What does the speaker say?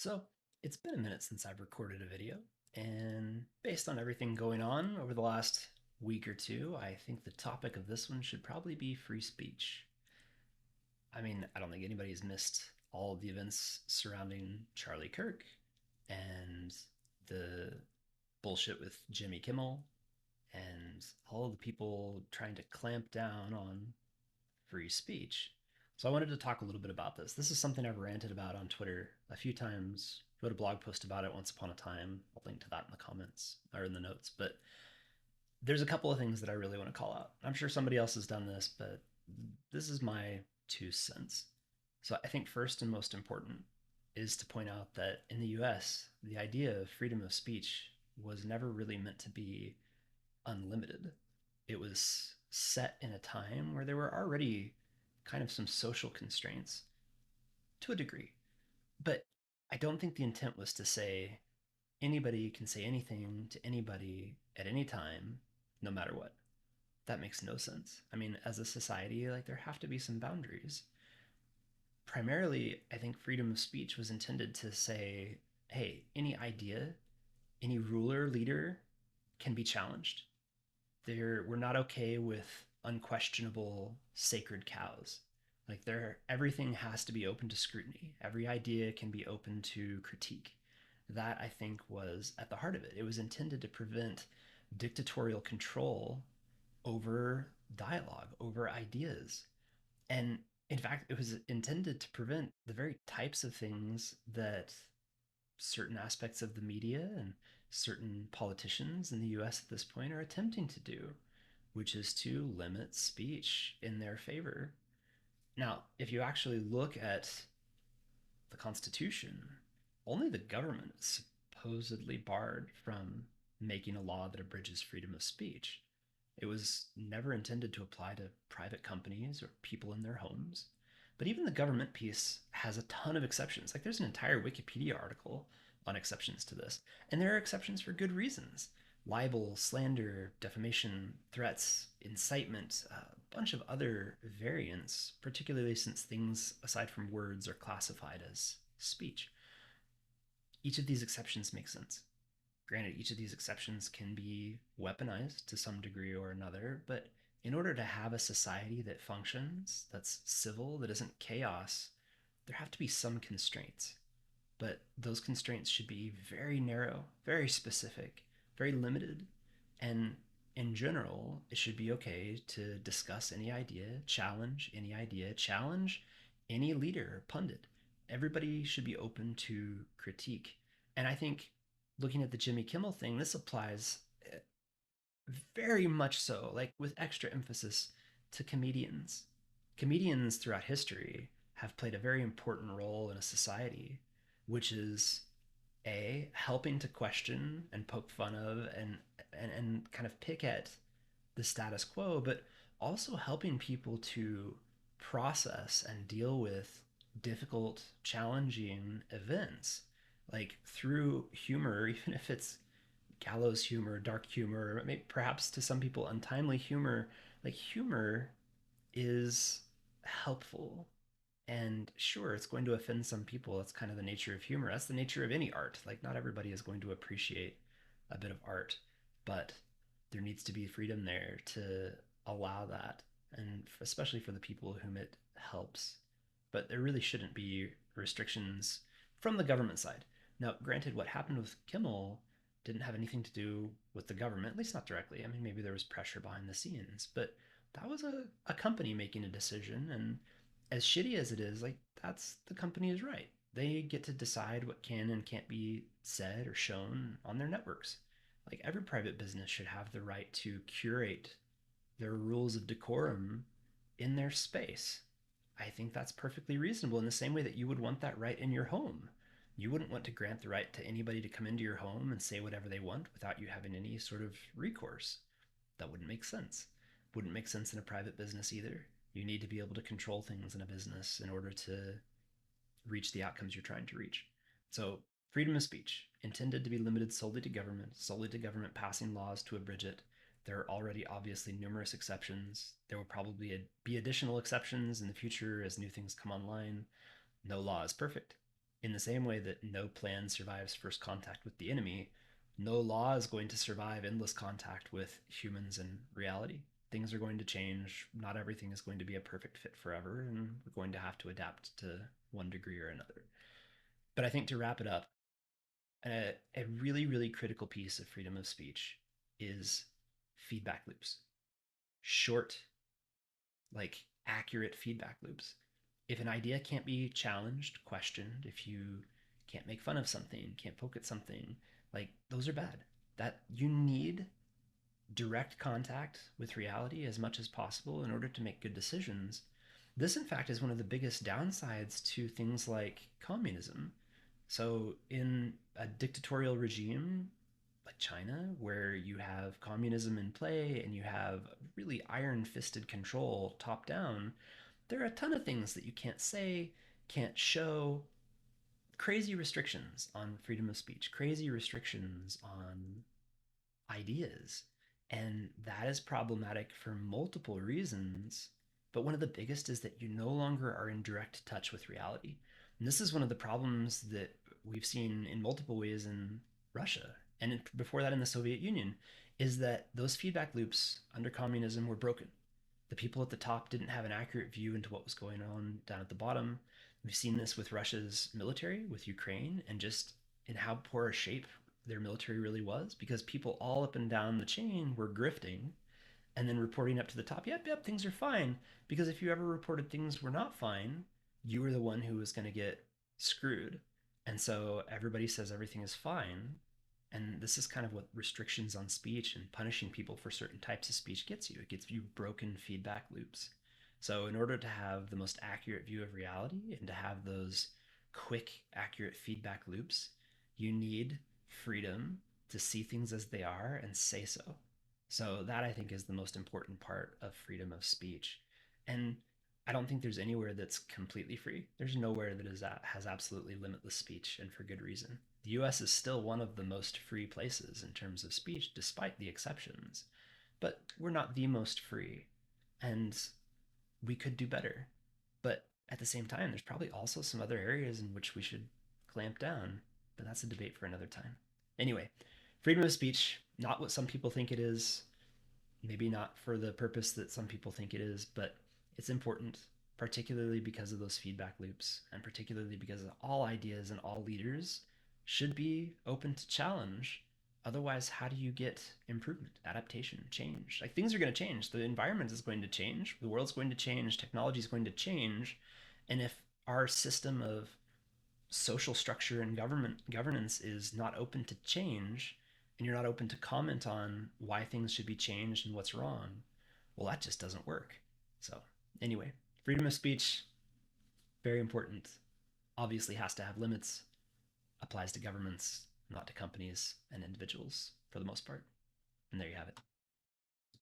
So, it's been a minute since I've recorded a video, and based on everything going on over the last week or two, I think the topic of this one should probably be free speech. I mean, I don't think anybody's missed all of the events surrounding Charlie Kirk and the bullshit with Jimmy Kimmel and all of the people trying to clamp down on free speech. So I wanted to talk a little bit about this. This is something I've ranted about on Twitter a few times. Wrote a blog post about it once upon a time. I'll link to that in the comments or in the notes. But there's a couple of things that I really want to call out. I'm sure somebody else has done this, but this is my 2 cents. So I think first and most important is to point out that in the US, the idea of freedom of speech was never really meant to be unlimited. It was set in a time where there were already kind of some social constraints to a degree. But I don't think the intent was to say anybody can say anything to anybody at any time, no matter what. That makes no sense. I mean, as a society, like there have to be some boundaries. Primarily, I think freedom of speech was intended to say, hey, any idea, any ruler, leader can be challenged. We're not okay with unquestionable sacred cows. Like everything has to be open to scrutiny. Every idea can be open to critique. That I think was at the heart of it. It was intended to prevent dictatorial control over dialogue, over ideas. And in fact, it was intended to prevent the very types of things that certain aspects of the media and certain politicians in the US at this point are attempting to do, which is to limit speech in their favor. Now, if you actually look at the Constitution, only the government is supposedly barred from making a law that abridges freedom of speech. It was never intended to apply to private companies or people in their homes. But even the government piece has a ton of exceptions. Like there's an entire Wikipedia article on exceptions to this. And there are exceptions for good reasons: libel, slander, defamation, threats, incitement, a bunch of other variants, particularly since things aside from words are classified as speech. Each of these exceptions makes sense. Granted, each of these exceptions can be weaponized to some degree or another, but in order to have a society that functions, that's civil, that isn't chaos, there have to be some constraints. But those constraints should be very narrow, very specific, very limited, and in general, it should be okay to discuss any idea, challenge any leader, pundit. Everybody should be open to critique. And I think looking at the Jimmy Kimmel thing, this applies very much so, like with extra emphasis to comedians. Comedians throughout history have played a very important role in a society, which is helping to question and poke fun of and kind of pick at the status quo, but also helping people to process and deal with difficult, challenging events, like through humor, even if it's gallows humor, dark humor, maybe perhaps to some people untimely humor. Like humor is helpful. And sure, it's going to offend some people. That's kind of the nature of humor. That's the nature of any art. Like, not everybody is going to appreciate a bit of art, but there needs to be freedom there to allow that, and especially for the people whom it helps. But there really shouldn't be restrictions from the government side. Now, granted, what happened with Kimmel didn't have anything to do with the government, at least not directly. I mean, maybe there was pressure behind the scenes, but that was a company making a decision. And as shitty as it is, like, that's the company's right. They get to decide what can and can't be said or shown on their networks. Like, every private business should have the right to curate their rules of decorum in their space. I think that's perfectly reasonable in the same way that you would want that right in your home. You wouldn't want to grant the right to anybody to come into your home and say whatever they want without you having any sort of recourse. That wouldn't make sense. Wouldn't make sense in a private business either. You need to be able to control things in a business in order to reach the outcomes you're trying to reach. So, freedom of speech, intended to be limited solely to government passing laws to abridge it. There are already obviously numerous exceptions. There will probably be additional exceptions in the future as new things come online. No law is perfect. In the same way that no plan survives first contact with the enemy, no law is going to survive endless contact with humans and reality. Things are going to change. Not everything is going to be a perfect fit forever, and we're going to have to adapt to one degree or another. But I think to wrap it up, a really, really critical piece of freedom of speech is feedback loops. Short, like accurate feedback loops. If an idea can't be challenged, questioned, if you can't make fun of something, can't poke at something, like those are bad. That you need direct contact with reality as much as possible in order to make good decisions. This, in fact, is one of the biggest downsides to things like communism. So, in a dictatorial regime like China, where you have communism in play and you have really iron fisted control top down, there are a ton of things that you can't say, can't show, crazy restrictions on freedom of speech, crazy restrictions on ideas. And that is problematic for multiple reasons. But one of the biggest is that you no longer are in direct touch with reality. And this is one of the problems that we've seen in multiple ways in Russia and before that in the Soviet Union, is that those feedback loops under communism were broken. The people at the top didn't have an accurate view into what was going on down at the bottom. We've seen this with Russia's military, with Ukraine, and just in how poor a shape their military really was, because people all up and down the chain were grifting and then reporting up to the top, yep, yep, things are fine. Because if you ever reported things were not fine, you were the one who was going to get screwed. And so everybody says everything is fine. And this is kind of what restrictions on speech and punishing people for certain types of speech gets you. It gets you broken feedback loops. So, in order to have the most accurate view of reality and to have those quick, accurate feedback loops, you need freedom to see things as they are and say so. So that I think is the most important part of freedom of speech. And I don't think there's anywhere that's completely free. There's nowhere that has absolutely limitless speech, and for good reason. The US is still one of the most free places in terms of speech, despite the exceptions. But we're not the most free. And we could do better. But at the same time, there's probably also some other areas in which we should clamp down. But that's a debate for another time. Anyway, freedom of speech, not what some people think it is, maybe not for the purpose that some people think it is, but it's important, particularly because of those feedback loops, and particularly because all ideas and all leaders should be open to challenge. Otherwise, how do you get improvement, adaptation, change? Like things are going to change. The environment is going to change. The world's going to change. Technology is going to change. And if our system of social structure and governance is not open to change, and you're not open to comment on why things should be changed and what's wrong, well, that just doesn't work. So, anyway, freedom of speech, very important. Obviously, has to have limits, applies to governments, not to companies and individuals for the most part. And there you have it.